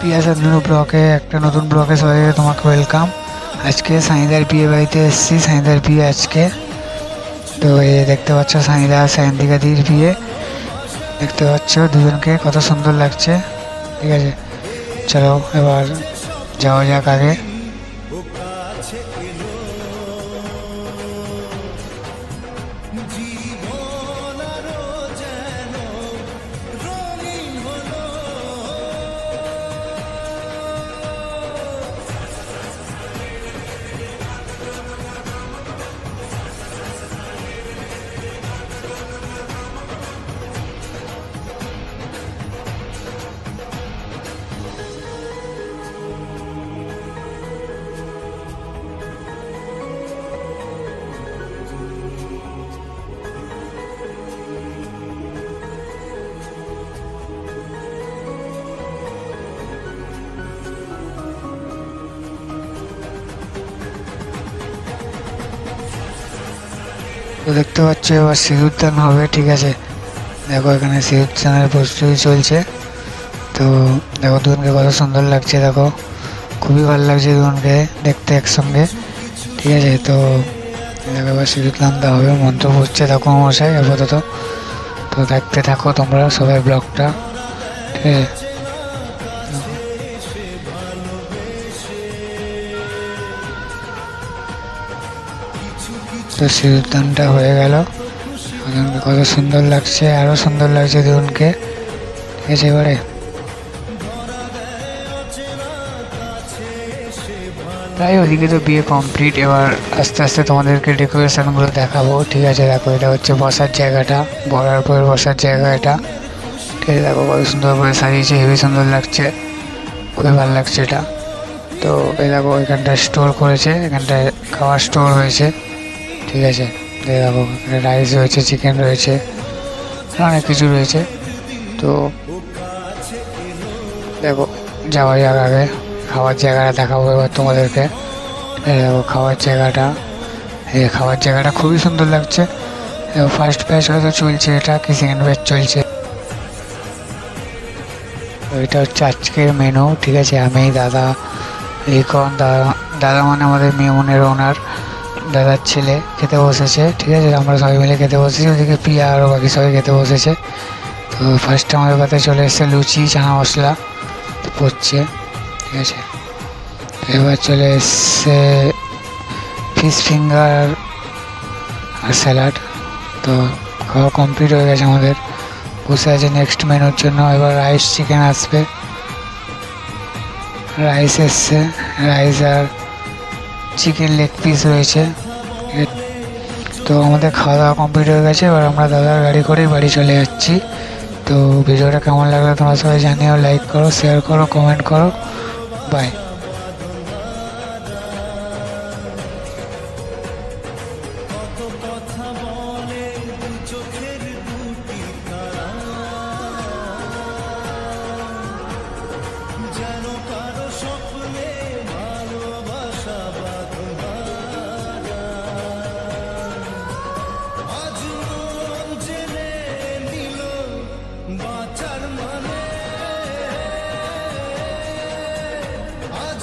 পিয়া শান্তনু ব্লকে একটা নতুন ব্লকে সবাইকে তোমাকে ওয়েলকাম। আজকে সাইদার বিয়ে বাড়িতে এসেছি, সাইদার বিয়ে আজকে। তো এই দেখতে পাচ্ছ সাইদা সায়ন্তিকাদির বিয়ে, দেখতে পাচ্ছ দুজনকে কত সুন্দর লাগছে। ঠিক আছে, চলো এবার যাওয়া যাক আগে। তো দেখতে পাচ্ছ এবার সিঁদুরদান হবে। ঠিক আছে, দেখো এখানে সিঁদুরদানের প্রস্তুতি চলছে। তো দেখো দুজনকে কত সুন্দর লাগছে, দেখো খুবই ভালো লাগছে দুজনকে দেখতে একসঙ্গে। ঠিক আছে, তো দেখো এবার সিঁদুরদান দেওয়া হবে, মন্ত্র পড়ছে দেখো মশাই আপাতত। তো দেখতে থাকো তোমরা সবাই ব্লগটা। ঠিক আছে, তো সিঁদুরদানটা হয়ে গেল, কত সুন্দর লাগছে, আরো সুন্দর লাগছে দুজনকে। ঠিক আছে, এবারে প্রায় ওদিকে তো বিয়ে কমপ্লিট। এবার আস্তে আস্তে তোমাদেরকে ডেকোরেশনগুলো দেখাবো। ঠিক আছে, দেখো এটা হচ্ছে বসার জায়গাটা, বড়ার পরে বসার জায়গা এটা। ঠিক আছে, দেখো কত সুন্দর করে সাজিয়েছে, হেবি সুন্দর লাগছে, খুবই ভালো লাগছে এটা। তো এই দেখো এখানটায় স্টোর করেছে, এখানটায় খাওয়ার স্টোর হয়েছে। ঠিক আছে, দেখো এখানে রাইস রয়েছে, চিকেন রয়েছে, অনেক কিছু রয়েছে। তো দেখো যাওয়া যাক আগে, খাওয়ার জায়গাটা দেখাবো এবার তোমাদেরকে। দেখো খাওয়ার জায়গাটা, এই খাওয়ার জায়গাটা খুবই সুন্দর লাগছে। ফার্স্ট ব্যাচ হয়তো চলছে, এটা কি সেকেন্ড ব্যাচ চলছে। এটা হচ্ছে আজকের মেনু। ঠিক আছে, আমি দাদা লিখন, দাদা মানে আমাদের মেমনের ওনার দাদার ছেলে খেতে বসেছে। ঠিক আছে, আমরা সবাই মিলে খেতে বসেছি, ওদিকে পিয়া আরও বাকি সবাই খেতে বসেছে। তো ফার্স্টে আমাদের কাছে চলে এসেছে লুচি, চানা মশলা পড়ছে। ঠিক আছে, এবার চলে এসছে ফিশ ফিঙ্গার আর স্যালাড। তো খাওয়া কমপ্লিট হয়ে গেছে আমাদের, বসে আছে নেক্সট মেনুর জন্য। এবার রাইস চিকেন আসবে, রাইস এসছে, রাইস আর চিকেন লেগ পিস রয়েছে। তো আমাদের খাওয়া দাওয়া কমপ্লিট হয়ে গেছে, এবার আমরা দাদার গাড়ি করেই বাড়ি চলে যাচ্ছি। তো ভিডিওটা কেমন লাগলো তোমরা সবাই জানিও, লাইক করো, শেয়ার করো, কমেন্ট করো, বাই। বাঁচার মানে আজ